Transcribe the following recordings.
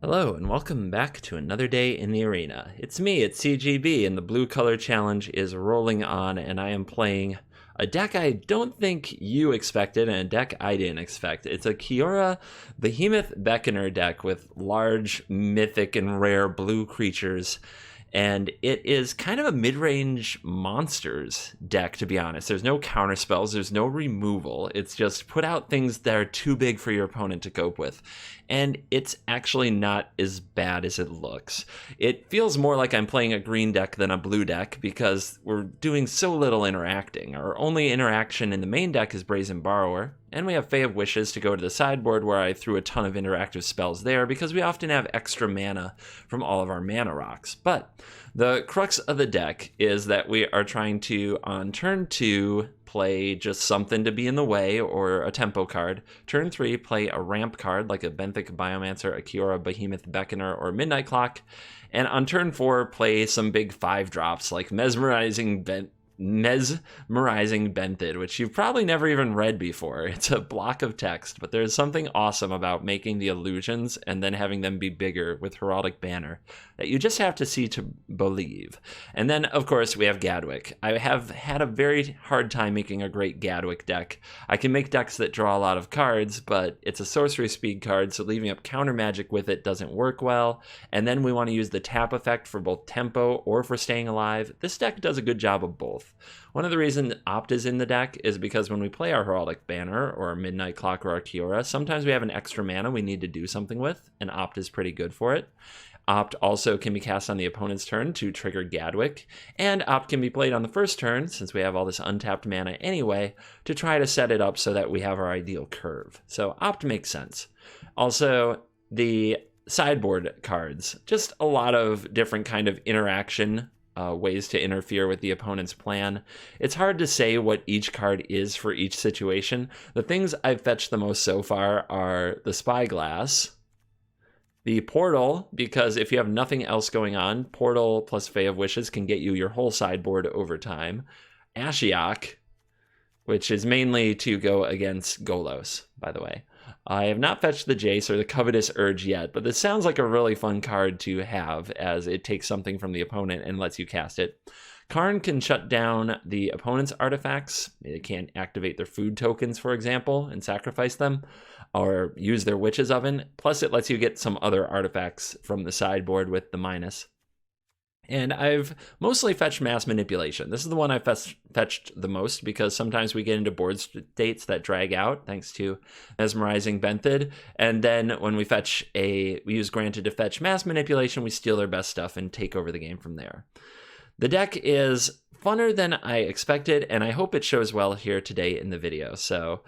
Hello and welcome back to another day in the arena. It's me, it's CGB, and the blue color challenge is rolling on, and I am playing a deck I don't think you expected and a deck I didn't expect. It's a Kiora Behemoth Beckoner deck with large, mythic, and rare blue creatures. And it is kind of a mid-range monsters deck, to be honest. There's no counter spells, there's no removal. It's just put out things that are too big for your opponent to cope with. And it's actually not as bad as it looks. It feels more like I'm playing a green deck than a blue deck because we're doing so little interacting. Our only interaction in the main deck is Brazen Borrower, and we have Fae of Wishes to go to the sideboard where I threw a ton of interactive spells there because we often have extra mana from all of our mana rocks. But the crux of the deck is that we are trying to, on turn 2, play just something to be in the way or a tempo card. Turn 3, play a ramp card like a Benthic Biomancer, a Kiora Behemoth Beckoner, or Midnight Clock. And on turn 4, play some big 5-drops like Mesmerizing Benthid, which you've probably never even read before. It's a block of text, but there's something awesome about making the illusions and then having them be bigger with Heraldic Banner that you just have to see to believe. And then, of course, we have Gadwick. I have had a very hard time making a great Gadwick deck. I can make decks that draw a lot of cards, but it's a sorcery speed card, so leaving up counter magic with it doesn't work well. And then we want to use the tap effect for both tempo or for staying alive. This deck does a good job of both. One of the reasons Opt is in the deck is because when we play our Heraldic Banner or our Midnight Clock or our Kiora, sometimes we have an extra mana we need to do something with, and Opt is pretty good for it. Opt also can be cast on the opponent's turn to trigger Gadwick, and Opt can be played on the first turn, since we have all this untapped mana anyway, to try to set it up so that we have our ideal curve. So Opt makes sense. Also, the sideboard cards, just a lot of different kind of interaction ways to interfere with the opponent's plan. It's hard to say what each card is for each situation. The things I've fetched the most so far are the Spyglass, the Portal, because if you have nothing else going on, Portal plus Fae of Wishes can get you your whole sideboard over time. Ashiok, which is mainly to go against Golos, by the way. I have not fetched the Jace or the Covetous Urge yet, but this sounds like a really fun card to have as it takes something from the opponent and lets you cast it. Karn can shut down the opponent's artifacts. They can't activate their food tokens, for example, and sacrifice them, or use their Witch's Oven. Plus, it lets you get some other artifacts from the sideboard with the minus. And I've mostly fetched Mass Manipulation. This is the one I fetched the most because sometimes we get into board states that drag out thanks to Mesmerizing Benthid. And then when we use Granted to fetch Mass Manipulation, we steal their best stuff and take over the game from there. The deck is funner than I expected, and I hope it shows well here today in the video. So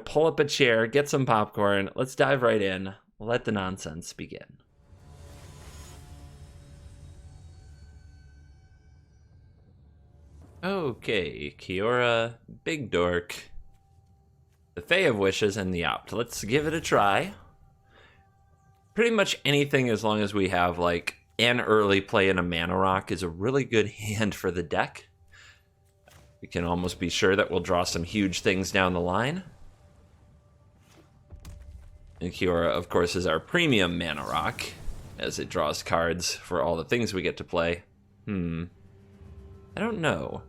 pull up a chair, get some popcorn, let's dive right in, let the nonsense begin. Okay, Kiora, Big Dork, the Fae of Wishes, and the Opt. Let's give it a try. Pretty much anything as long as we have like an early play and a mana rock is a really good hand for the deck. We can almost be sure that we'll draw some huge things down the line. And Kiora, of course, is our premium mana rock, as it draws cards for all the things we get to play. I don't know.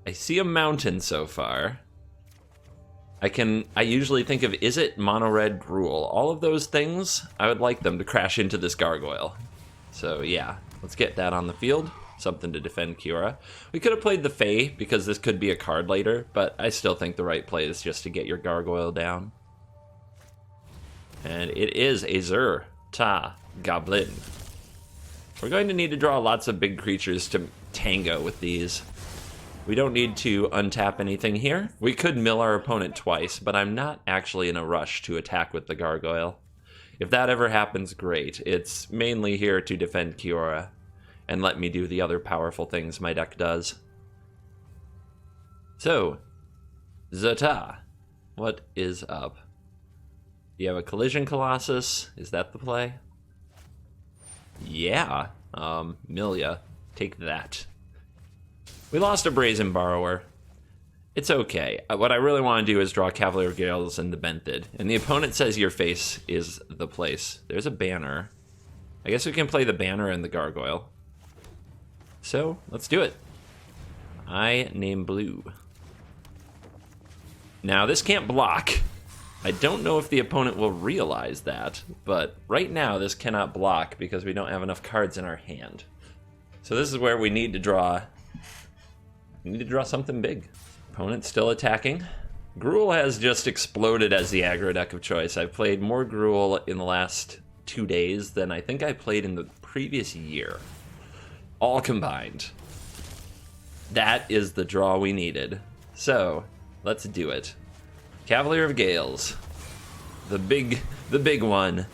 I see a mountain so far. I usually think of, is it mono red Gruul? All of those things, I would like them to crash into this gargoyle. So yeah, let's get that on the field. Something to defend Kiora. We could have played the Fae because this could be a card later, but I still think the right play is just to get your gargoyle down. And it is a Zur-Ta Goblin. We're going to need to draw lots of big creatures to tango with these. We don't need to untap anything here. We could mill our opponent twice, but I'm not actually in a rush to attack with the gargoyle. If that ever happens, great. It's mainly here to defend Kiora and let me do the other powerful things my deck does. So, Zur-Ta, what is up? You have a Collision Colossus. Is that the play? Yeah, Milia, take that. We lost a Brazen Borrower, It's okay. What I really want to do is draw Cavalier of Gales and the Benthid. And the opponent says your face is the place. There's a banner. I guess we can play the banner and the gargoyle. So, let's do it. I name blue. Now, this can't block. I don't know if the opponent will realize that, but right now this cannot block because we don't have enough cards in our hand. So this is where we need to draw. We need to draw something big. Opponent's still attacking. Gruul has just exploded as the aggro deck of choice. I've played more Gruul in the last 2 days than I think I played in the previous year. All combined. That is the draw we needed. So, let's do it. Cavalier of Gales. The big one.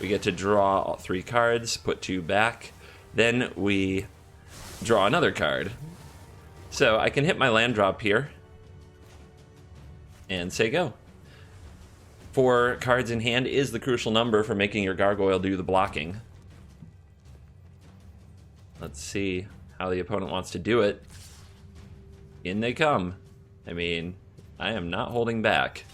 We get to draw all 3 cards, put 2 back. Then we draw another card. So I can hit my land drop here and say go. 4 cards in hand is the crucial number for making your gargoyle do the blocking. Let's see how the opponent wants to do it. In they come. I mean, I am not holding back.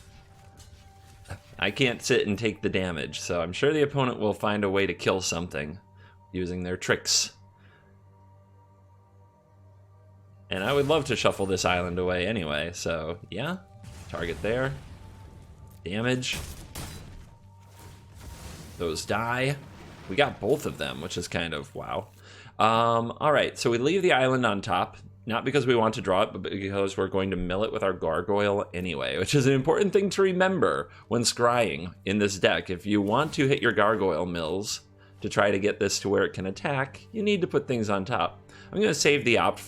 I can't sit and take the damage, so I'm sure the opponent will find a way to kill something using their tricks. And I would love to shuffle this island away anyway, so yeah. Target there. Damage. Those die. We got both of them, which is kind of wow. Alright, so we leave the island on top. Not because we want to draw it, but because we're going to mill it with our gargoyle anyway, which is an important thing to remember when scrying in this deck. If you want to hit your gargoyle mills to try to get this to where it can attack, you need to put things on top. I'm going to save the op.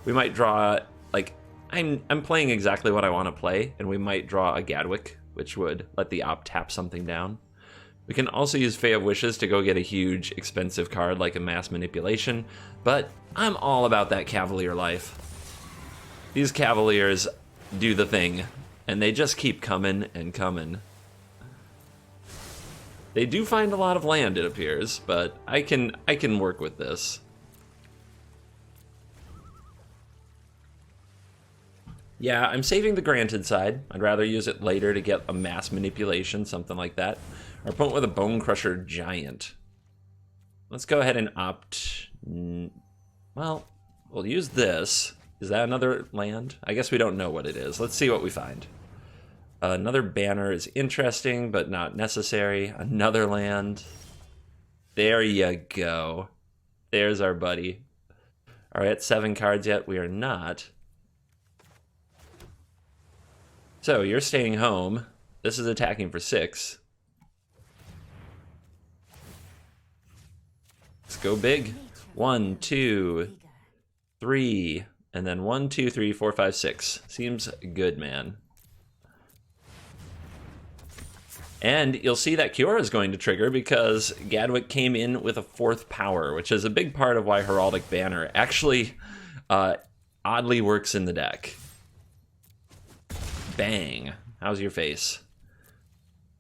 We might draw, like, I'm playing exactly what I want to play, and we might draw a Gadwick, which would let the op tap something down. We can also use Fae of Wishes to go get a huge, expensive card like a Mass Manipulation, but I'm all about that Cavalier life. These Cavaliers do the thing, and they just keep coming and coming. They do find a lot of land, it appears, but I can work with this. Yeah, I'm saving the Granted side. I'd rather use it later to get a Mass Manipulation, something like that. Our opponent with a Bone Crusher Giant. Let's go ahead and opt. Well, we'll use this. Is that another land? I guess we don't know what it is. Let's see what we find. Another banner is interesting, but not necessary. Another land. There you go. There's our buddy. Are we at 7 cards yet? We are not. So, you're staying home. This is attacking for 6. Let's go big. 1, 2, 3, and then 1, 2, 3, 4, 5, 6. Seems good, man. And you'll see that Kiora is going to trigger because Gadwick came in with a 4th power, which is a big part of why Heraldic Banner actually oddly works in the deck. Bang. How's your face?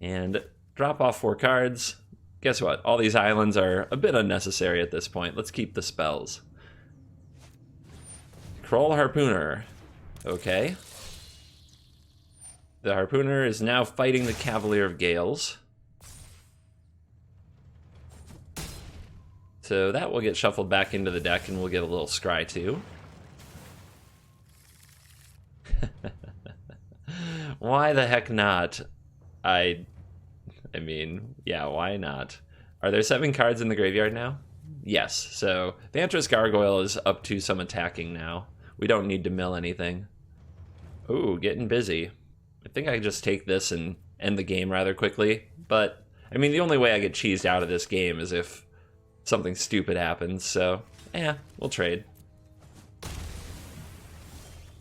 And drop off 4 cards. Guess what? All these islands are a bit unnecessary at this point. Let's keep the spells. Kroll Harpooner. Okay. The Harpooner is now fighting the Cavalier of Gales. So that will get shuffled back into the deck and we'll get a little scry too. Why the heck not? I mean, yeah, why not? Are there 7 cards in the graveyard now? Yes, so Vantress Gargoyle is up to some attacking now. We don't need to mill anything. Ooh, getting busy. I think I can just take this and end the game rather quickly, but, I mean, the only way I get cheesed out of this game is if something stupid happens, so, yeah, we'll trade.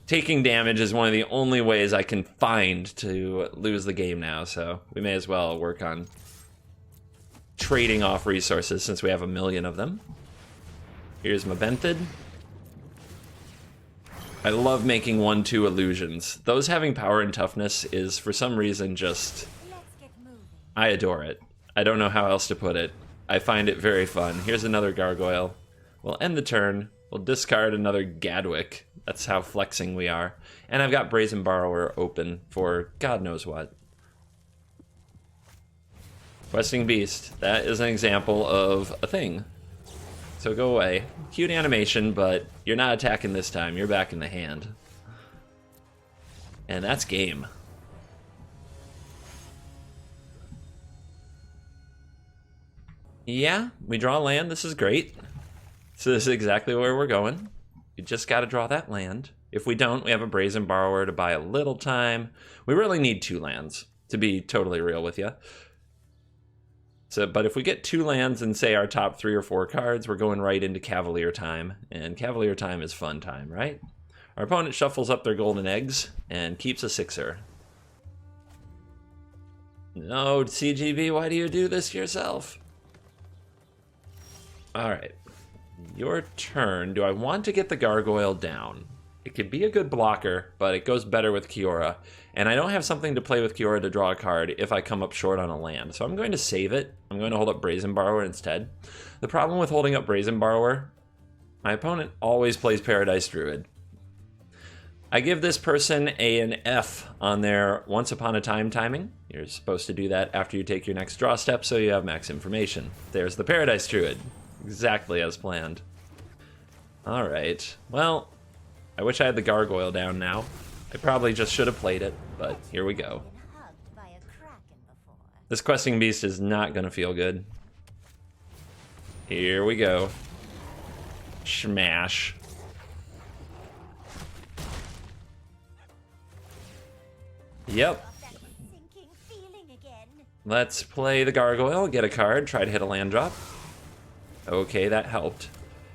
Taking damage is one of the only ways I can find to lose the game now, so we may as well work on trading off resources since we have 1 million of them. Here's my Benthid. I love making 1/2 illusions. Those having power and toughness is, for some reason, just... I adore it. I don't know how else to put it. I find it very fun. Here's another Gargoyle. We'll end the turn. We'll discard another Gadwick. That's how flexing we are. And I've got Brazen Borrower open for God knows what. Questing Beast. That is an example of a thing. So go away. Cute animation, but you're not attacking this time. You're back in the hand. And that's game. Yeah, we draw land. This is great. So this is exactly where we're going. You just got to draw that land. If we don't, we have a Brazen Borrower to buy a little time. We really need 2 lands, to be totally real with you. So, but if we get 2 lands and say our top 3 or 4 cards, we're going right into Cavalier time. And Cavalier time is fun time, right? Our opponent shuffles up their golden eggs and keeps a 6er. No, CGB, why do you do this to yourself? Alright. Your turn. Do I want to get the Gargoyle down? It could be a good blocker, but it goes better with Kiora. And I don't have something to play with Kiora to draw a card if I come up short on a land. So I'm going to save it. I'm going to hold up Brazen Borrower instead. The problem with holding up Brazen Borrower, my opponent always plays Paradise Druid. I give this person an F on their Once Upon a Time timing. You're supposed to do that after you take your next draw step so you have max information. There's the Paradise Druid. Exactly as planned. Alright, well, I wish I had the Gargoyle down now. I probably just should have played it, but here we go. This Questing Beast is not going to feel good. Here we go. Smash. Yep. Let's play the Gargoyle, get a card, try to hit a land drop. Okay, that helped.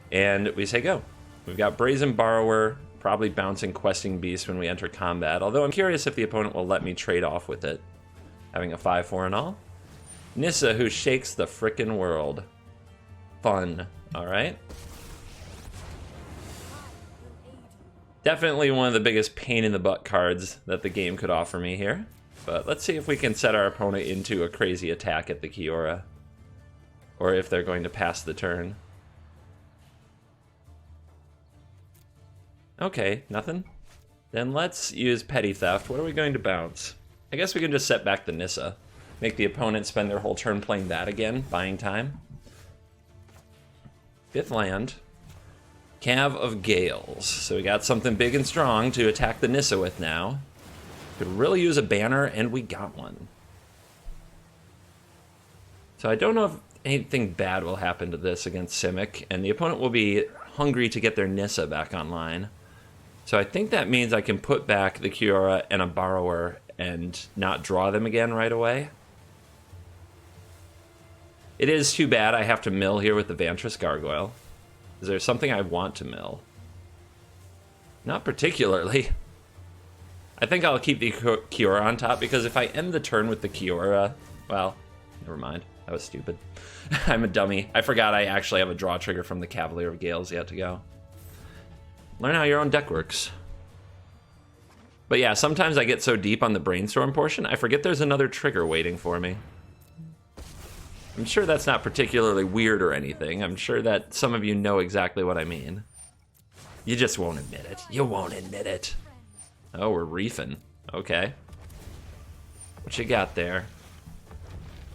And we say go. We've got Brazen Borrower, probably bouncing Questing Beast when we enter combat, although I'm curious if the opponent will let me trade off with it. Having a 5/4 and all. Nissa, who shakes the frickin' world. Fun. Alright. Definitely one of the biggest pain in the butt cards that the game could offer me here. But let's see if we can set our opponent into a crazy attack at the Kiora. Or if they're going to pass the turn. Okay, nothing? Then let's use Petty Theft. What are we going to bounce? I guess we can just set back the Nissa. Make the opponent spend their whole turn playing that again, buying time. 5th land. Cav of Gales. So we got something big and strong to attack the Nissa with now. Could really use a banner, and we got one. So I don't know if anything bad will happen to this against Simic, and the opponent will be hungry to get their Nissa back online. So I think that means I can put back the Kiora and a Borrower and not draw them again right away. It is too bad I have to mill here with the Vantress Gargoyle. Is there something I want to mill? Not particularly. I think I'll keep the Kiora on top, because if I end the turn with the Kiora, well, never mind. That was stupid. I'm a dummy. I forgot I actually have a draw trigger from the Cavalier of Gales yet to go. Learn how your own deck works. But yeah, sometimes I get so deep on the brainstorm portion, I forget there's another trigger waiting for me. I'm sure that's not particularly weird or anything. I'm sure that some of you know exactly what I mean. You just won't admit it. You won't admit it. Oh, we're reefing. Okay. What you got there?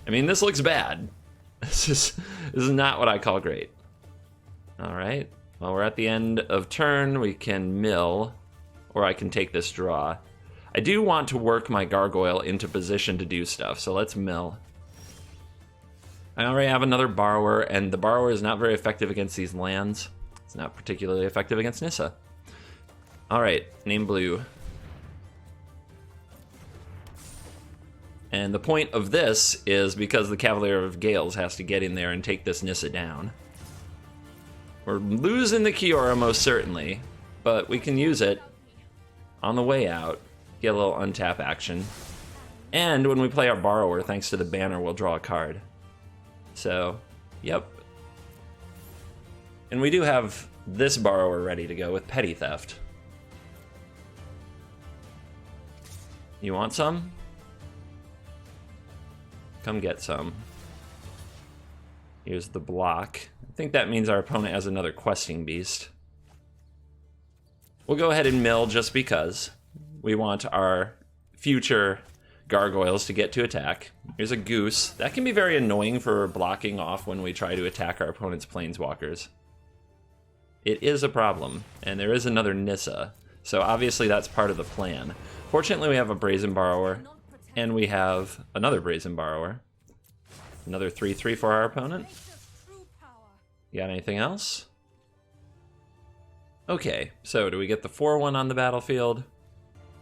I mean, this looks bad. This is not what I call great. All right. Well, we're at the end of turn. We can mill, or I can take this draw. I do want to work my Gargoyle into position to do stuff, so let's mill. I already have another Borrower, and the Borrower is not very effective against these lands. It's not particularly effective against Nissa. All right, name blue. And the point of this is because the Cavalier of Gales has to get in there and take this Nissa down. We're losing the Kiora most certainly, but we can use it on the way out, get a little untap action. And when we play our Borrower, thanks to the banner, we'll draw a card. So, yep. And we do have this Borrower ready to go with Petty Theft. You want some? Come get some. Here's the block. I think that means our opponent has another Questing Beast. We'll go ahead and mill just because we want our future gargoyles to get to attack. Here's a goose. That can be very annoying for blocking off when we try to attack our opponent's planeswalkers. It is a problem, and there is another Nissa, so obviously that's part of the plan. Fortunately, we have a Brazen Borrower, and we have another Brazen Borrower. Another 3/3 for our opponent. You got anything else? Okay, so do we get the 4/1 on the battlefield?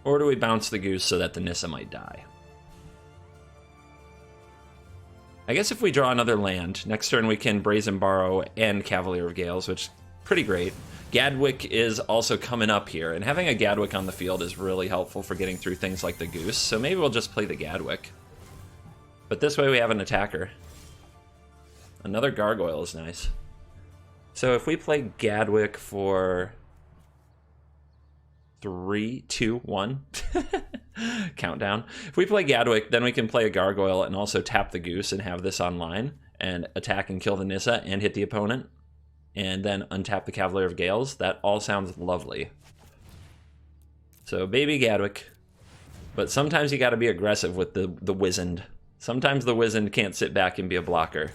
Or do we bounce the goose so that the Nissa might die? I guess if we draw another land, next turn we can Brazen Borrow and Cavalier of Gales, which is pretty great. Gadwick is also coming up here, and having a Gadwick on the field is really helpful for getting through things like the goose, so maybe we'll just play the Gadwick. But this way we have an attacker. Another Gargoyle is nice. So if we play Gadwick for 3, 2, 1, countdown. If we play Gadwick, then we can play a Gargoyle and also tap the goose and have this online and attack and kill the Nissa and hit the opponent, and then untap the Cavalier of Gales. That all sounds lovely. So baby Gadwick, but sometimes you got to be aggressive with the Wizened. Sometimes the Wizened can't sit back and be a blocker.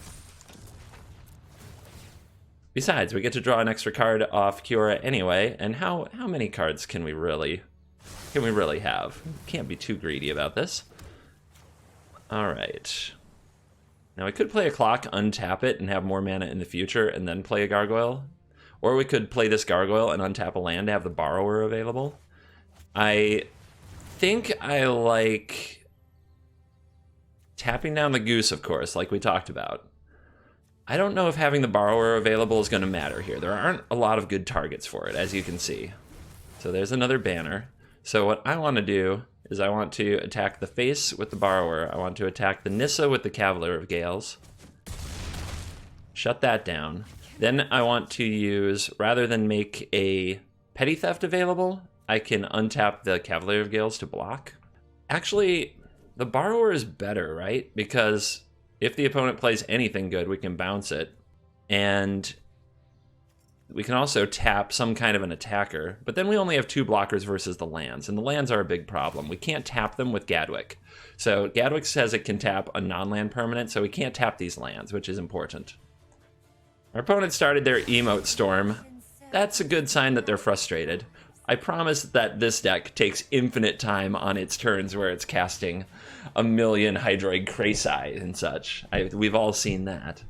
Besides, we get to draw an extra card off Kiora anyway, and how many cards can we really have? Can't be too greedy about this. All right. Now we could play a clock, untap it, and have more mana in the future, and then play a Gargoyle. Or we could play this Gargoyle and untap a land to have the Borrower available. I think I like tapping down the goose, of course, like we talked about. I don't know if having the Borrower available is going to matter here. There aren't a lot of good targets for it, as you can see. So there's another banner. So what I want to do is I want to attack the face with the Borrower. I want to attack the Nissa with the Cavalier of Gales. Shut that down. Then I want to use, rather than make a Petty Theft available, I can untap the Cavalier of Gales to block. Actually, the Borrower is better, right? Because if the opponent plays anything good, we can bounce it. And we can also tap some kind of an attacker. But then we only have 2 blockers versus the lands. And the lands are a big problem. We can't tap them with Gadwick. So Gadwick says it can tap a non-land permanent, so we can't tap these lands, which is important. Our opponent started their Emote Storm. That's a good sign that they're frustrated. I promise that this deck takes infinite time on its turns where it's casting a million Hydroid Krasi and such. We've all seen that.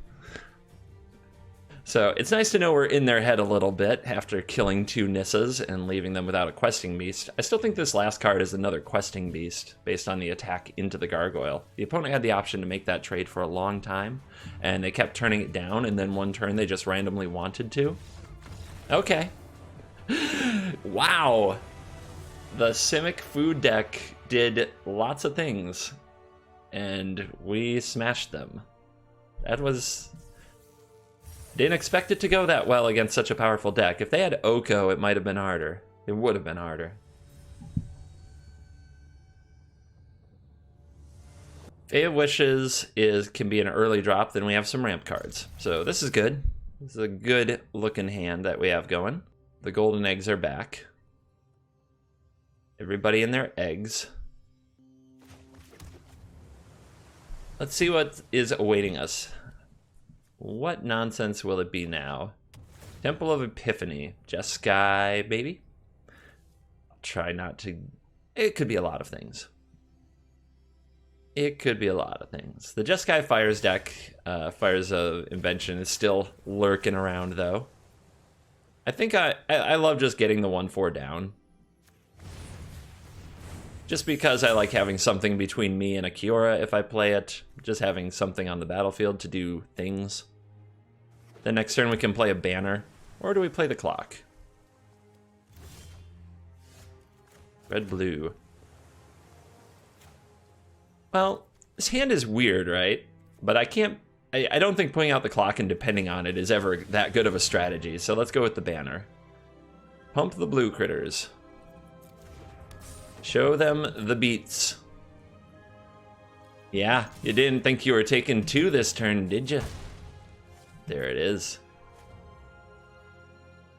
So it's nice to know we're in their head a little bit after killing 2 Nissas and leaving them without a Questing Beast. I still think this last card is another Questing Beast based on the attack into the Gargoyle. The opponent had the option to make that trade for a long time, and they kept turning it down, and then one turn they just randomly wanted to. Okay. Wow. The Simic food deck did lots of things, and we smashed them. That was... Didn't expect it to go that well against such a powerful deck. If they had Oko, it might have been harder. It would have been harder. Fae of Wishes can be an early drop, then we have some ramp cards. So this is good. This is a good looking hand that we have going. The golden eggs are back. Everybody in their eggs. Let's see what is awaiting us. What nonsense will it be now? Temple of Epiphany. Jeskai, baby? I'll try not to... It could be a lot of things. It could be a lot of things. The Jeskai Fires deck, Fires of Invention, is still lurking around, though. I think I love just getting the 1/4 down. Just because I like having something between me and a Kiora if I play it. Just having something on the battlefield to do things. Then next turn we can play a banner. Or do we play the clock? Red-blue. Well, this hand is weird, right? But I don't think putting out the clock and depending on it is ever that good of a strategy. So let's go with the banner. Pump the blue critters. Show them the beats. Yeah, you didn't think you were taking 2 this turn, did you? There it is.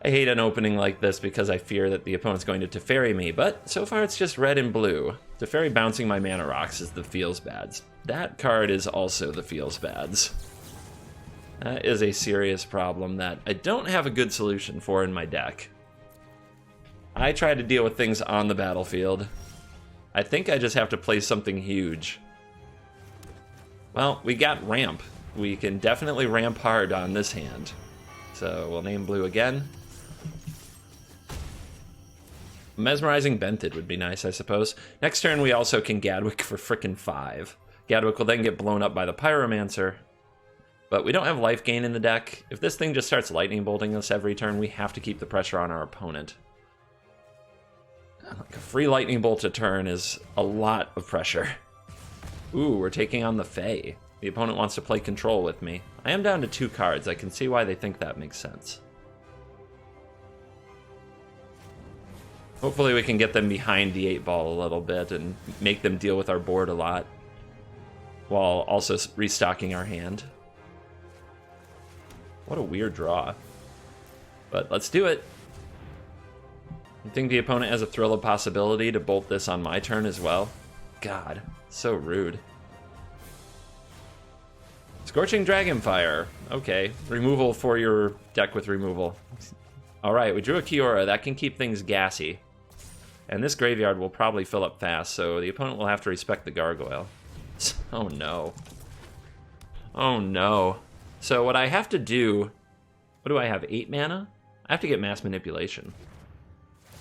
I hate an opening like this because I fear that the opponent's going to Teferi me, but so far it's just red and blue. Teferi bouncing my mana rocks is the feels bads. That card is also the feels bads. That is a serious problem that I don't have a good solution for in my deck. I try to deal with things on the battlefield. I think I just have to play something huge. Well, we got ramp. We can definitely ramp hard on this hand. So we'll name blue again. Mesmerizing Bented would be nice, I suppose. Next turn we also can Gadwick for frickin' 5. Gadwick will then get blown up by the Pyromancer. But we don't have life gain in the deck. If this thing just starts lightning bolting us every turn, we have to keep the pressure on our opponent. Like a free lightning bolt a turn is a lot of pressure. Ooh, we're taking on the Fae. The opponent wants to play control with me. I am down to 2 cards. I can see why they think that makes sense. Hopefully we can get them behind the 8-ball a little bit and make them deal with our board a lot, while also restocking our hand. What a weird draw. But let's do it. I think the opponent has a thrill of possibility to bolt this on my turn as well. God, so rude. Scorching Dragonfire. Okay, removal for your deck with removal. Alright, we drew a Kiora. That can keep things gassy. And this graveyard will probably fill up fast, so the opponent will have to respect the Gargoyle. Oh no. Oh no. So what I have to do... What do I have, 8 mana? I have to get Mass Manipulation.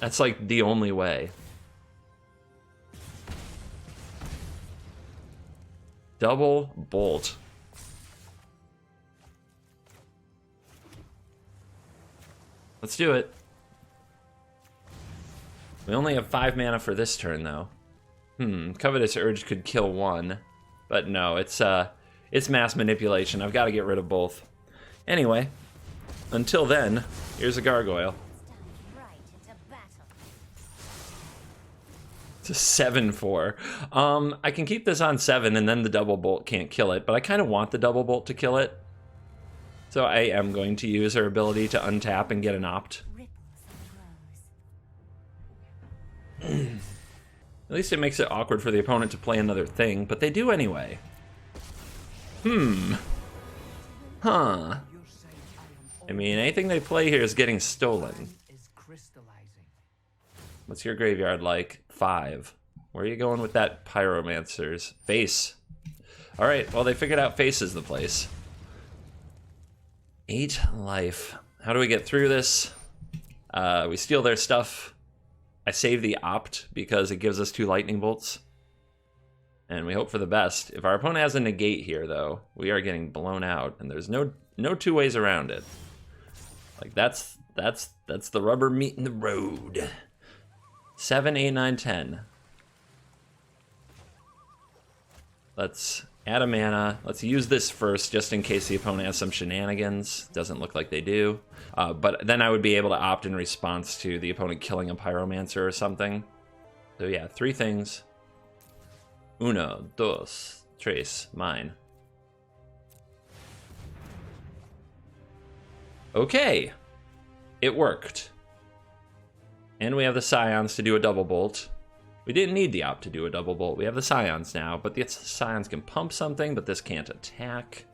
That's like the only way. Double Bolt. Let's do it. We only have 5 mana for this turn, though. Covetous Urge could kill 1. But no, it's Mass Manipulation. I've got to get rid of both. Anyway, until then, here's a Gargoyle. It's a 7/4. I can keep this on 7 and then the double bolt can't kill it, but I kind of want the double bolt to kill it. So I am going to use her ability to untap and get an opt. At least it makes it awkward for the opponent to play another thing, but they do anyway. Huh. I mean, anything they play here is getting stolen. What's your graveyard like? 5. Where are you going with that Pyromancer's? Face. Alright, well they figured out face is the place. 8 life. How do we get through this? We steal their stuff. I save the opt because it gives us 2 lightning bolts. And we hope for the best. If our opponent has a negate here, though, we are getting blown out, and there's no 2 ways around it. Like that's the rubber meeting the road. 7, 8, 9, 10. Let's add a mana. Let's use this first, just in case the opponent has some shenanigans. Doesn't look like they do. But then I would be able to opt in response to the opponent killing a Pyromancer or something. So yeah, 3 things. 1, 2, 3, mine. Okay. It worked. And we have the Scions to do a double bolt. We didn't need the opt to do a double bolt. We have the Scions now, but the Scions can pump something, but this can't attack.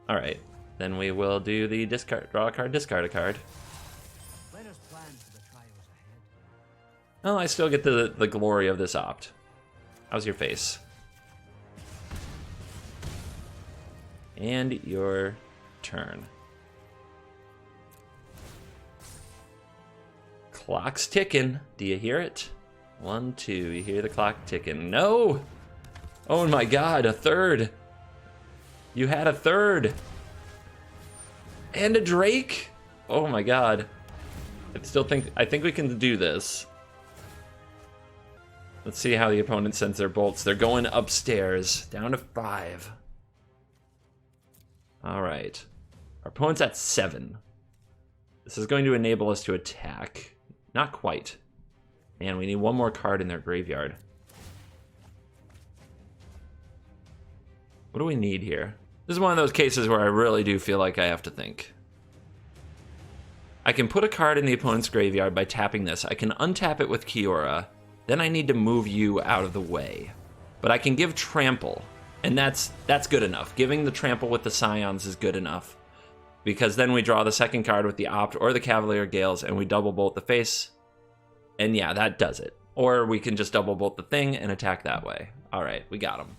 Alright, then we will do the discard, draw a card, discard a card. Let us plan for the trials ahead. Well, I still get the glory of this opt. How's your face? And your turn. Clock's ticking. Do you hear it? 1, 2. You hear the clock ticking. No! Oh my god, a 3rd. You had a 3rd. And a Drake? Oh my god. I think we can do this. Let's see how the opponent sends their bolts. They're going upstairs. Down to 5. Alright. Our opponent's at 7. This is going to enable us to attack. Not quite. Man, we need 1 more card in their graveyard. What do we need here? This is one of those cases where I really do feel like I have to think. I can put a card in the opponent's graveyard by tapping this. I can untap it with Kiora. Then I need to move you out of the way. But I can give Trample, and that's good enough. Giving the Trample with the Scions is good enough. Because then we draw the second card with the Opt or the Cavalier Gales, and we double bolt the face. And yeah, that does it. Or we can just double bolt the thing and attack that way. All right, we got him.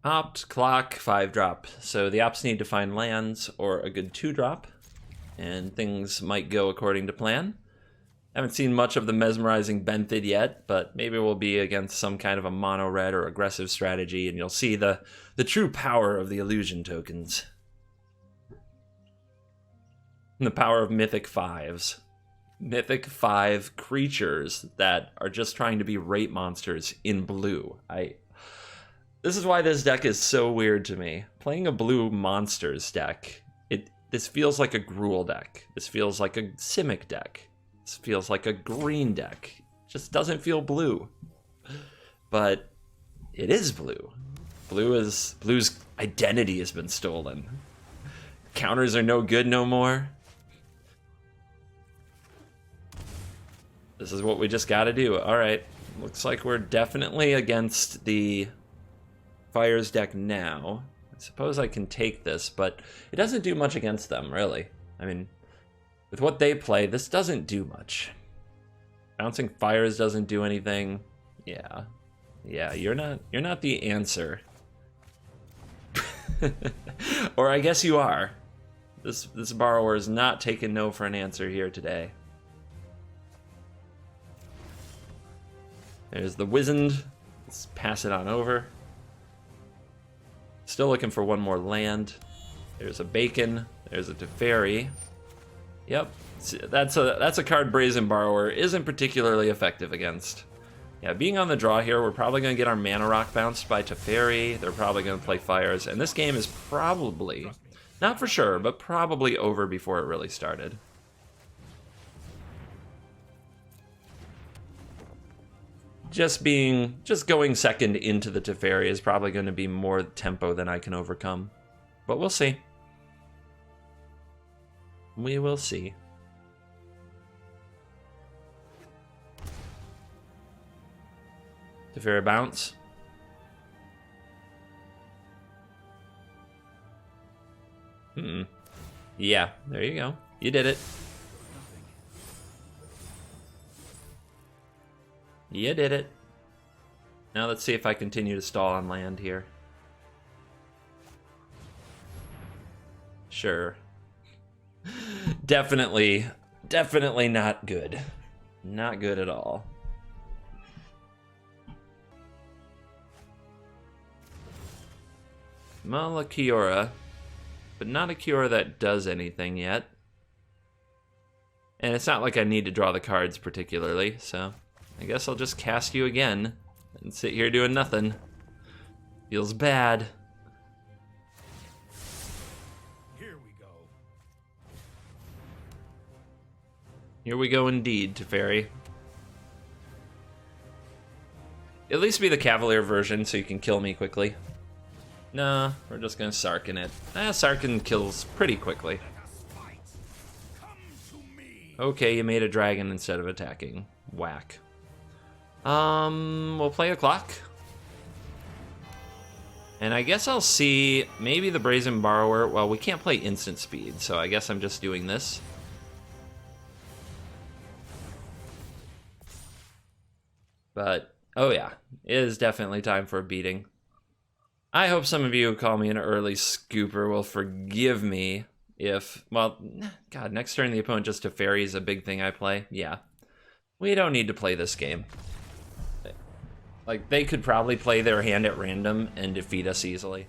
Opt, clock, 5-drop. So the Opts need to find lands or a good 2-drop. And things might go according to plan. Haven't seen much of the mesmerizing Benthid yet, but maybe we'll be against some kind of a mono-red or aggressive strategy, and you'll see the true power of the illusion tokens. And the power of Mythic 5s. Mythic 5 creatures that are just trying to be rate monsters in blue. This is why this deck is so weird to me. Playing a blue monsters deck, this feels like a Gruul deck. This feels like a Simic deck. This feels like a green deck. It just doesn't feel blue. But it is blue. Blue's identity has been stolen. Counters are no good no more. This is what we just gotta do. Alright. Looks like we're definitely against the Fires deck now. I suppose I can take this, but it doesn't do much against them, really. I mean, with what they play, this doesn't do much. Bouncing Fires doesn't do anything. Yeah. Yeah, you're not the answer. Or I guess you are. This borrower is not taking no for an answer here today. There's the Wizened. Let's pass it on over. Still looking for one more land. There's a Bacon. There's a Teferi. Yep, that's a card Brazen Borrower isn't particularly effective against. Yeah, being on the draw here, we're probably going to get our Mana Rock bounced by Teferi. They're probably going to play Fires, and this game is probably, not for sure, but probably over before it really started. Just going second into the Teferi is probably going to be more tempo than I can overcome. But we'll see. We will see. Teferi bounce. Yeah, there you go. You did it. You did it. Now let's see if I continue to stall on land here. Sure. Definitely not good. Not good at all. Well, a Kiora, but not a Kiora that does anything yet. And it's not like I need to draw the cards particularly, so I guess I'll just cast you again and sit here doing nothing. Feels bad. Here we go. Here we go indeed, Teferi. At least be the Cavalier version so you can kill me quickly. Nah, we're just gonna Sarkin it. Sarkin kills pretty quickly. Okay, you made a dragon instead of attacking. Whack. We'll play a clock. And I guess I'll see maybe the Brazen Borrower. Well, we can't play instant speed, so I guess I'm just doing this. But, oh yeah, it is definitely time for a beating. I hope some of you who call me an early scooper will forgive me if, well, God, next turn the opponent just Teferi is a big thing I play. Yeah, we don't need to play this game. Like, they could probably play their hand at random and defeat us easily.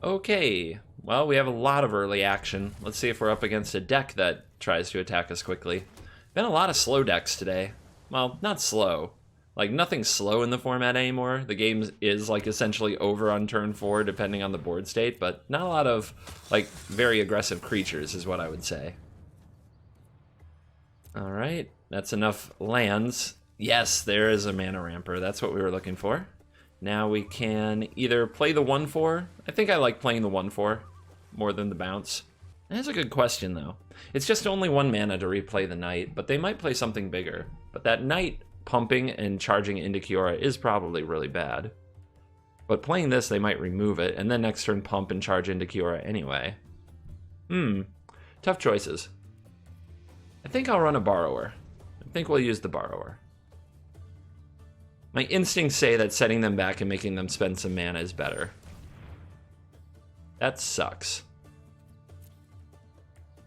Okay, well, we have a lot of early action. Let's see if we're up against a deck that tries to attack us quickly. Been a lot of slow decks today. Well, not slow. Like, nothing's slow in the format anymore. The game is, like, essentially over on turn 4, depending on the board state, but not a lot of, like, very aggressive creatures is what I would say. All right, that's enough lands. Yes, there is a mana ramper. That's what we were looking for. Now we can either play the 1/4. I think I like playing the 1/4 more than the bounce. That's a good question, though. It's just only 1 mana to replay the Knight, but they might play something bigger. But that Knight pumping and charging into Kiora is probably really bad. But playing this, they might remove it, and then next turn pump and charge into Kiora anyway. Tough choices. I think I'll run a Borrower. I think we'll use the Borrower. My instincts say that setting them back and making them spend some mana is better. That sucks.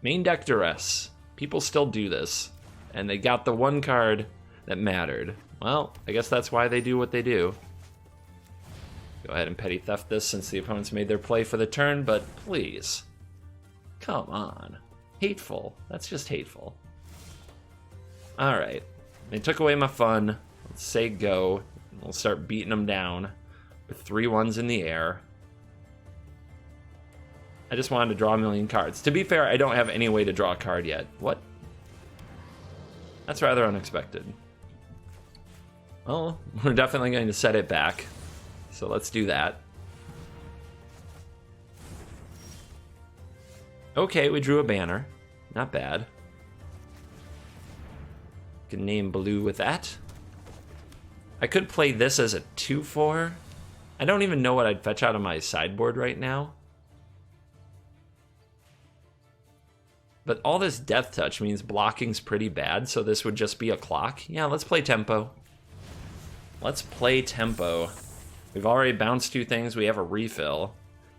Main deck duress. People still do this. And they got the 1 card that mattered. Well, I guess that's why they do what they do. Go ahead and petty theft this since the opponents made their play for the turn, but please. Come on. Hateful. That's just hateful. Alright. They took away my fun. Let's say go. We'll start beating them down with 3 1s in the air. I just wanted to draw a million cards. To be fair, I don't have any way to draw a card yet. What? That's rather unexpected. Well, we're definitely going to set it back. So let's do that. Okay, we drew a banner. Not bad. Can name blue with that. I could play this as a 2/4. I don't even know what I'd fetch out of my sideboard right now. But all this Death Touch means blocking's pretty bad, so this would just be a clock. Yeah, let's play tempo. Let's play tempo. We've already bounced 2 things, we have a refill.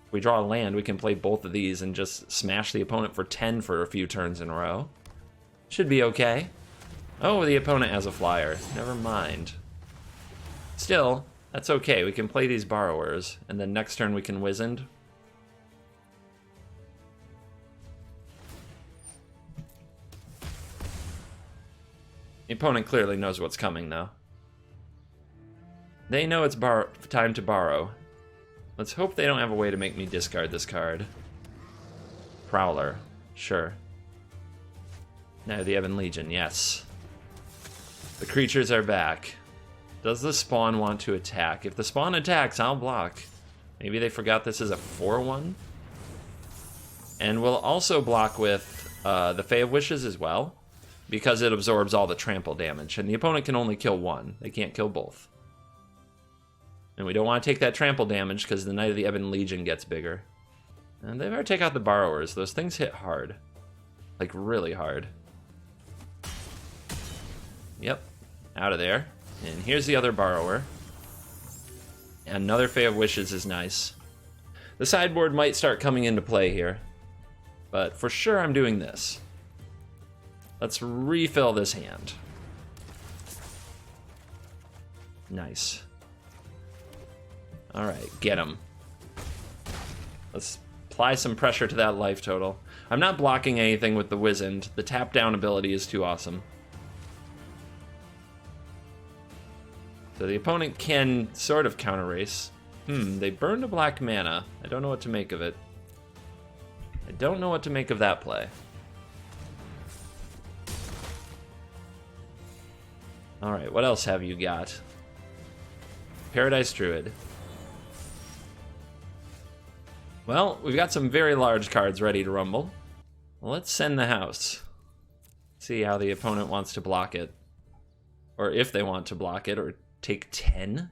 If we draw a land, we can play both of these and just smash the opponent for 10 for a few turns in a row. Should be okay. Oh, the opponent has a flyer. Never mind. Still, that's okay. We can play these Borrowers, and then next turn we can Wizened. The opponent clearly knows what's coming, though. They know it's time to borrow. Let's hope they don't have a way to make me discard this card. Prowler. Sure. Now the Ebon Legion, yes. The creatures are back. Does the spawn want to attack? If the spawn attacks, I'll block. Maybe they forgot this is a 4/1. And we'll also block with the Fae of Wishes as well, because it absorbs all the trample damage, and the opponent can only kill 1. They can't kill both. And we don't want to take that trample damage because the Knight of the Ebon Legion gets bigger. And they better take out the Borrowers. Those things hit hard. Like, really hard. Yep. Out of there. And here's the other Borrower. Another Fae of Wishes is nice. The sideboard might start coming into play here. But for sure I'm doing this. Let's refill this hand. Nice. Alright, get him. Let's apply some pressure to that life total. I'm not blocking anything with the Wizened. The tap down ability is too awesome. So the opponent can sort of counter race. They burned a black mana. I don't know what to make of it. I don't know what to make of that play. Alright, what else have you got? Paradise Druid. Well, we've got some very large cards ready to rumble. Let's send the house. See how the opponent wants to block it. Or if they want to block it, or take 10.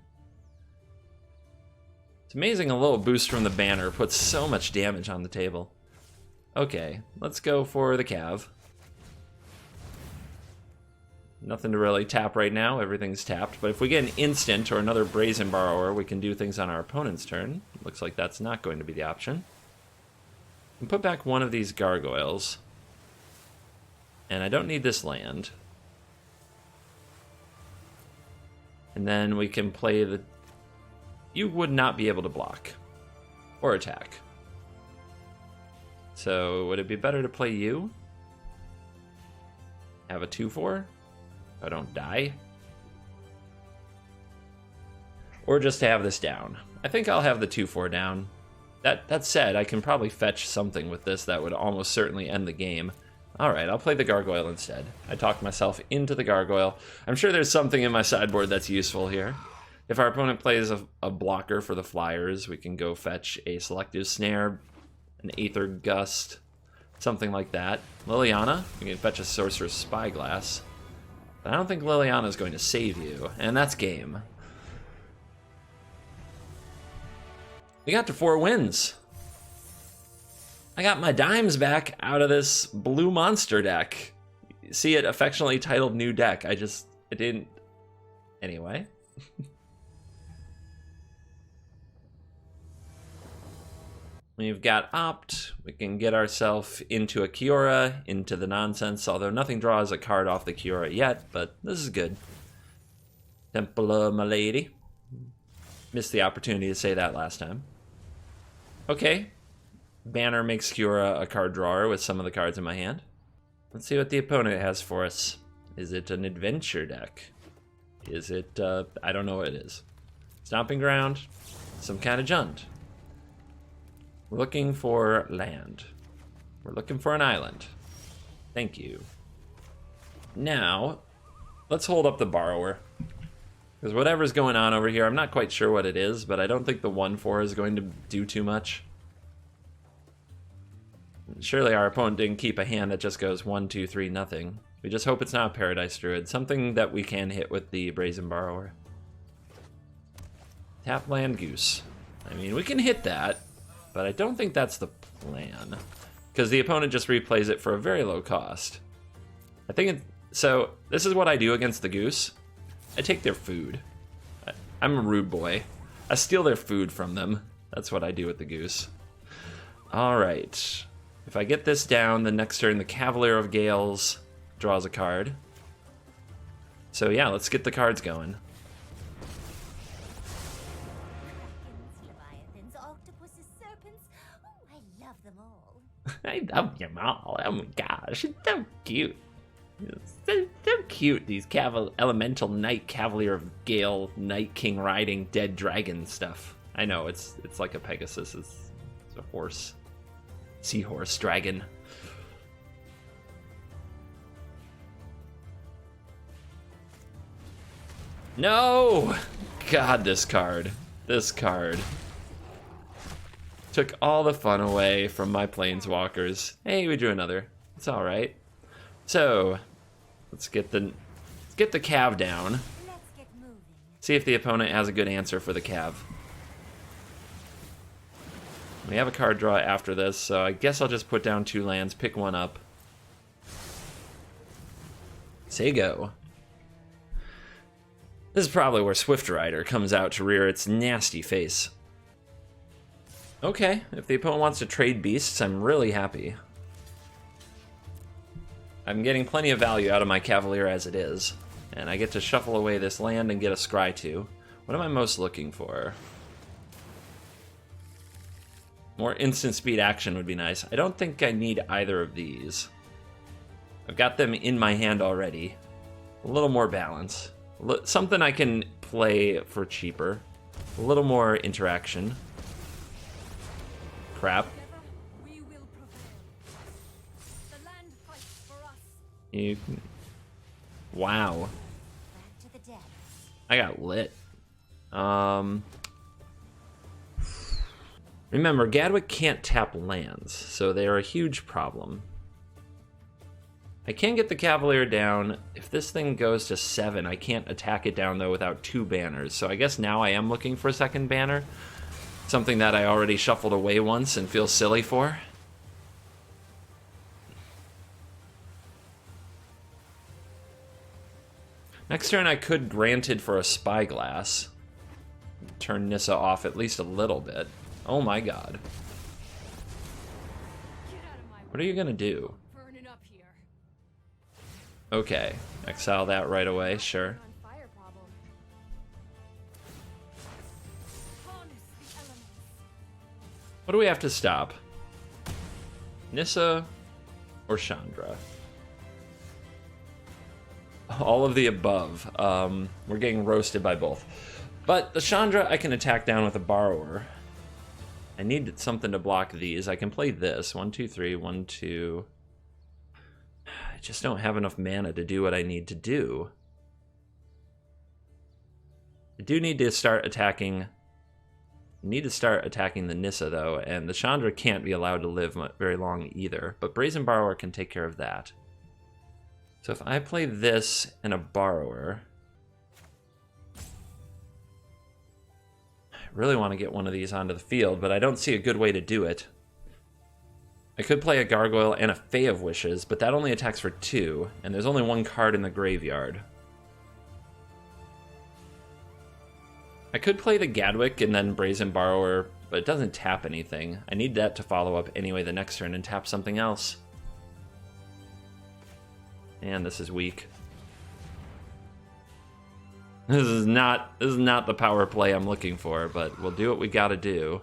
It's amazing a little boost from the banner puts so much damage on the table. Okay, let's go for the Cav. Nothing to really tap right now, everything's tapped, but if we get an instant or another Brazen Borrower, we can do things on our opponent's turn. Looks like that's not going to be the option. And put back one of these Gargoyles. And I don't need this land. And then we can play the... You would not be able to block. Or attack. So, would it be better to play you? Have a 2/4? I don't die. Or just to have this down. I think I'll have the 2/4 down. That said, I can probably fetch something with this that would almost certainly end the game. Alright, I'll play the Gargoyle instead. I talked myself into the Gargoyle. I'm sure there's something in my sideboard that's useful here. If our opponent plays a blocker for the flyers, we can go fetch a Selective Snare, an Aether Gust, something like that. Liliana, we can fetch a Sorcerer's Spyglass. But I don't think Liliana is going to save you, and that's game. We got to 4 wins. I got my dimes back out of this blue monster deck. See it affectionately titled New Deck. I didn't. Anyway. We've got Opt. We can get ourselves into a Kiora, into the nonsense, although nothing draws a card off the Kiora yet, but this is good. Templar, my lady. Missed the opportunity to say that last time. Okay. Banner makes Kiora a card drawer with some of the cards in my hand. Let's see what the opponent has for us. Is it an adventure deck? Is it, I don't know what it is. Stomping Ground, some kind of Jund. We're looking for land. We're looking for an island. Thank you. Now, let's hold up the Borrower. Because whatever's going on over here, I'm not quite sure what it is, but I don't think the 1/4 is going to do too much. Surely our opponent didn't keep a hand that just goes 1, 2, 3, nothing. We just hope it's not Paradise Druid. Something that we can hit with the Brazen Borrower. Tap Land Goose. I mean, we can hit that. But I don't think that's the plan, because the opponent just replays it for a very low cost. I think so this is what I do against the Goose. I take their food. I'm a rude boy. I steal their food from them. That's what I do with the Goose. Alright. If I get this down, the next turn the Cavalier of Gales draws a card. So yeah, let's get the cards going. I love them all. Oh my gosh, it's so cute. It's so cute, these Elemental Knight, Cavalier of Gale, Night King riding dead dragon stuff. I know, it's like a Pegasus, it's a horse. Seahorse, dragon. No! God, this card. This card. Took all the fun away from my Planeswalkers. Hey, we drew another. It's all right. So, let's get the Cav down. See if the opponent has a good answer for the Cav. We have a card draw after this, so I guess I'll just put down 2 lands, pick one up. Say go. This is probably where Swift Rider comes out to rear its nasty face. Okay, if the opponent wants to trade beasts, I'm really happy. I'm getting plenty of value out of my Cavalier as it is, and I get to shuffle away this land and get a Scry 2. What am I most looking for? More instant speed action would be nice. I don't think I need either of these. I've got them in my hand already. A little more balance. Something I can play for cheaper. A little more interaction. Crap. You... Wow. I got lit. Remember, Gadwick can't tap lands, so they are a huge problem. I can get the Cavalier down. If this thing goes to 7, I can't attack it down, though, without 2 banners. So I guess now I am looking for a second banner. Something that I already shuffled away once and feel silly for. Next turn I could Granted for a Spyglass. Turn Nissa off at least a little bit. Oh my god. What are you gonna do? Okay, exile that right away, sure. What do we have to stop? Nissa or Chandra? All of the above. We're getting roasted by both. But the Chandra I can attack down with a Borrower. I need something to block these. I can play this. 1, 2, 3, 1, 2. I just don't have enough mana to do what I need to do. I do need to start attacking. Need to start attacking the Nissa though, and the Chandra can't be allowed to live very long either. But Brazen Borrower can take care of that. So if I play this and a Borrower, I really want to get one of these onto the field, but I don't see a good way to do it. I could play a Gargoyle and a Fae of Wishes, but that only attacks for 2, and there's only 1 card in the graveyard. I could play the Gadwick and then Brazen Borrower, but it doesn't tap anything. I need that to follow up anyway the next turn and tap something else. And this is weak. This is not the power play I'm looking for, but we'll do what we gotta do.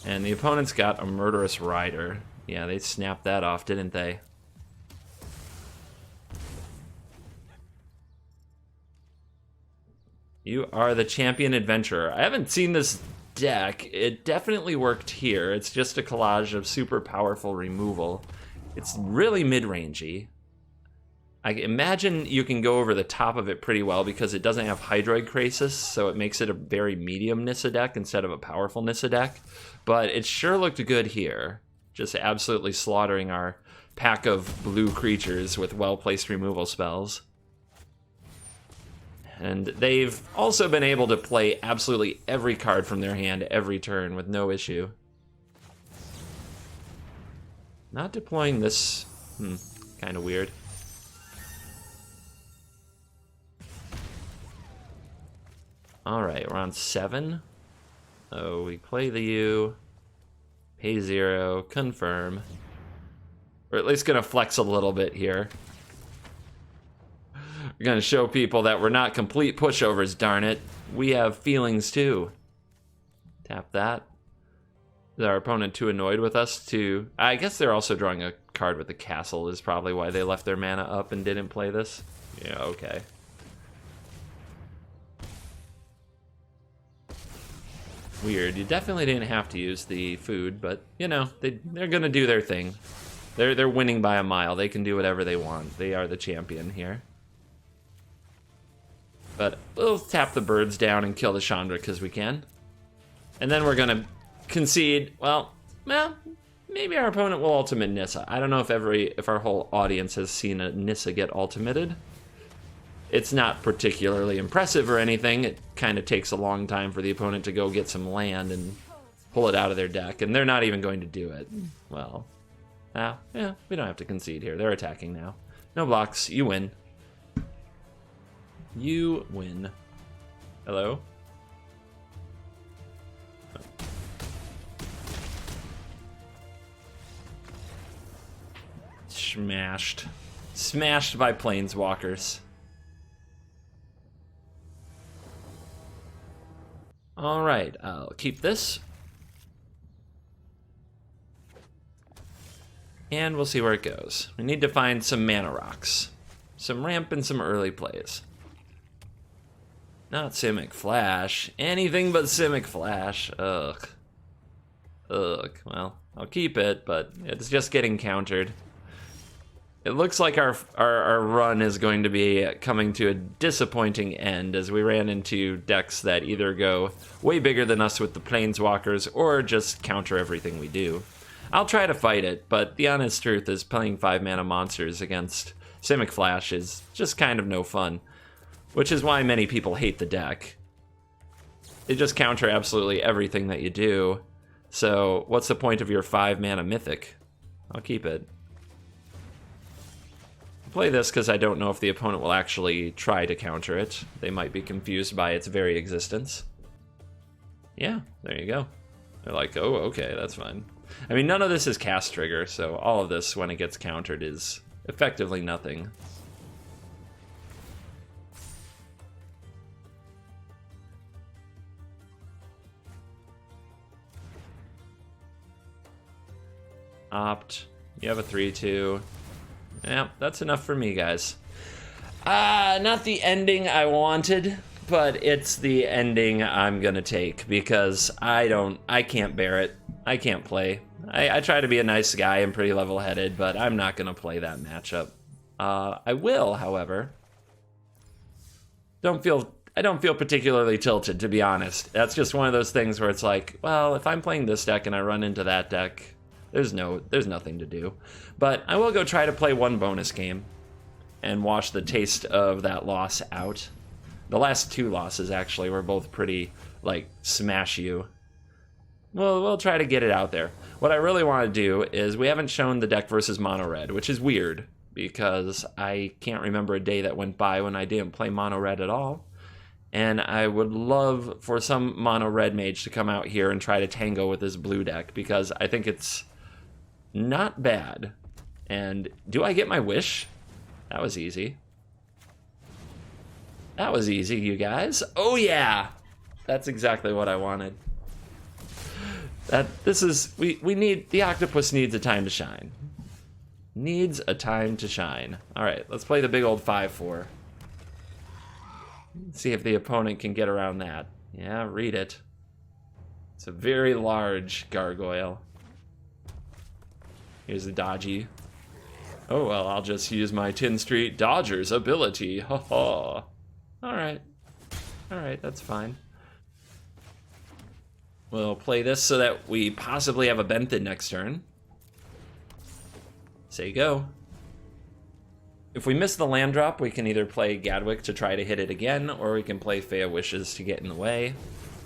And the opponent's got a Murderous Rider. Yeah, they snapped that off, didn't they? You are the champion adventurer. I haven't seen this deck. It definitely worked here. It's just a collage of super powerful removal. It's really mid-rangey. I imagine you can go over the top of it pretty well because it doesn't have Hydroid Krasis, so it makes it a very medium Nissa deck instead of a powerful Nissa deck. But it sure looked good here. Just absolutely slaughtering our pack of blue creatures with well-placed removal spells. And they've also been able to play absolutely every card from their hand every turn with no issue. Not deploying this, kind of weird. Alright, we're on 7. So we play the U, pay 0, confirm. We're at least gonna flex a little bit here. We're gonna show people that we're not complete pushovers, darn it. We have feelings too. Tap that. Is our opponent too annoyed with us to... I guess they're also drawing a card with the castle is probably why they left their mana up and didn't play this. Yeah, okay. Weird. You definitely didn't have to use the food, but, you know, they're gonna do their thing. They're winning by a mile. They can do whatever they want. They are the champion here. But we'll tap the birds down and kill the Chandra because we can. And then we're gonna concede, well, maybe our opponent will ultimate Nissa. I don't know if our whole audience has seen a Nissa get ultimated. It's not particularly impressive or anything. It kind of takes a long time for the opponent to go get some land and pull it out of their deck, and they're not even going to do it. Well, yeah, we don't have to concede here. They're attacking now. No blocks. You win. You win. Hello? Smashed. Smashed by Planeswalkers. Alright, I'll keep this. And we'll see where it goes. We need to find some mana rocks. Some ramp and some early plays. Not Simic Flash. Anything but Simic Flash. Ugh. Ugh. Well, I'll keep it, but it's just getting countered. It looks like our run is going to be coming to a disappointing end as we ran into decks that either go way bigger than us with the Planeswalkers or just counter everything we do. I'll try to fight it, but the honest truth is playing 5-mana monsters against Simic Flash is just kind of no fun, which is why many people hate the deck. They just counter absolutely everything that you do, so what's the point of your 5-mana Mythic? I'll keep it. Play this because I don't know if the opponent will actually try to counter it. They might be confused by its very existence. Yeah, there you go. They're like, oh, okay, that's fine. I mean, none of this is cast trigger, so all of this, when it gets countered, is effectively nothing. Opt. You have a 3/2. Yeah, that's enough for me, guys. Not the ending I wanted, but it's the ending I'm gonna take because I can't bear it. I can't play. I try to be a nice guy and pretty level-headed, but I'm not gonna play that matchup. I will, however. Don't feel I don't feel particularly tilted, to be honest. That's just one of those things where it's like, well, if I'm playing this deck and I run into that deck, there's nothing to do. But I will go try to play one bonus game and wash the taste of that loss out. The last 2 losses, actually, were both pretty, like, smash you. Well, we'll try to get it out there. What I really want to do is, we haven't shown the deck versus mono red, which is weird, because I can't remember a day that went by when I didn't play mono red at all. And I would love for some mono red mage to come out here and try to tango with this blue deck, because I think it's not bad. And do I get my wish? That was easy. That was easy, you guys. Oh yeah! That's exactly what I wanted. We need, the octopus needs a time to shine. Needs a time to shine. Alright, let's play the big old 5/4. See if the opponent can get around that. Yeah, read it. It's a very large gargoyle. Here's the dodgy. Oh, well, I'll just use my Tin Street Dodgers ability. Ha ha. Alright. Alright, that's fine. We'll play this so that we possibly have a Benthin next turn. Say go. If we miss the land drop, we can either play Gadwick to try to hit it again, or we can play Fey Wishes to get in the way.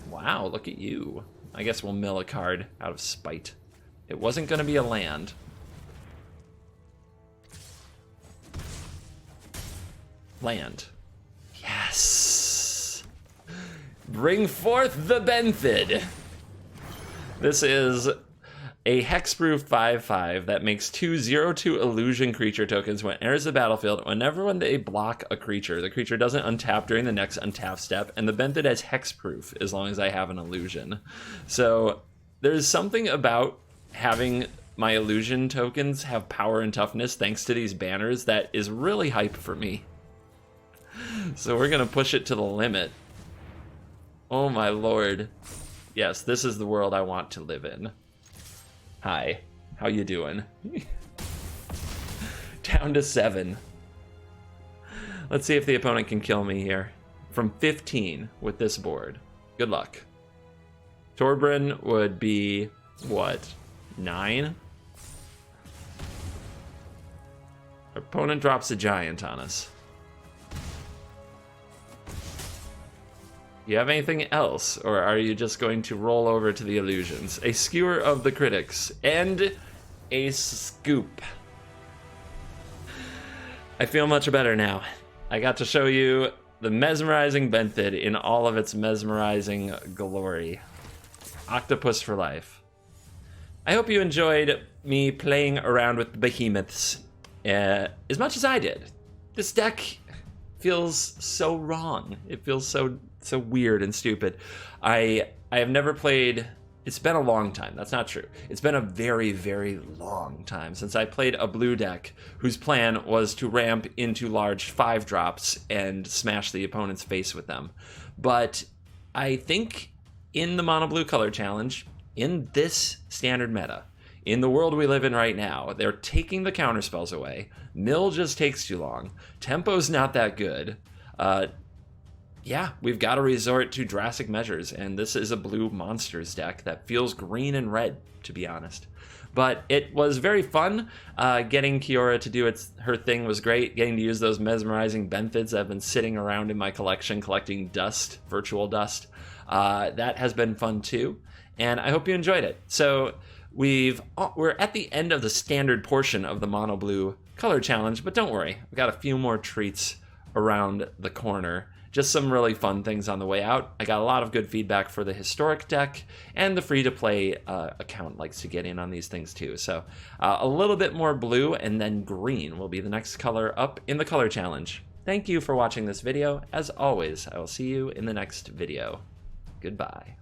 Wow, look at you. I guess we'll mill a card out of spite. It wasn't going to be a land. Land. Yes! Bring forth the Benthid! This is a hexproof 5/5 that makes 2 0/2 illusion creature tokens when it enters the battlefield. Whenever when they block a creature, the creature doesn't untap during the next untap step, and the Benthid has hexproof as long as I have an illusion. So there's something about having my illusion tokens have power and toughness thanks to these banners that is really hype for me. So we're gonna push it to the limit. Oh my lord. Yes, this is the world I want to live in. Hi, how you doing? Down to 7. Let's see if the opponent can kill me here. From 15 with this board. Good luck. Torbran would be, what, 9? Our opponent drops a giant on us. You have anything else, or are you just going to roll over to the illusions? A skewer of the critics, and a scoop. I feel much better now. I got to show you the mesmerizing Benthid in all of its mesmerizing glory. Octopus for life. I hope you enjoyed me playing around with the behemoths as much as I did. This deck feels so wrong. It feels so weird and stupid. I have never played, it's been a long time, that's not true. It's been a very, very long time since I played a blue deck whose plan was to ramp into large 5-drops and smash the opponent's face with them. But I think in the mono blue color challenge, in this standard meta, in the world we live in right now, they're taking the counterspells away. Mill just takes too long. Tempo's not that good. Yeah, we've got to resort to drastic measures, and this is a blue Mon-Thurs deck that feels green and red, to be honest. But it was very fun. Getting Kiora to do her thing was great. Getting to use those mesmerizing Benthids that have been sitting around in my collection collecting dust, virtual dust. That has been fun too, and I hope you enjoyed it. So we're at the end of the standard portion of the mono blue color challenge, but don't worry, we've got a few more treats around the corner. Just some really fun things on the way out. I got a lot of good feedback for the historic deck, and the free-to-play account likes to get in on these things too. So a little bit more blue, and then green will be the next color up in the color challenge. Thank you for watching this video. As always, I will see you in the next video. Goodbye.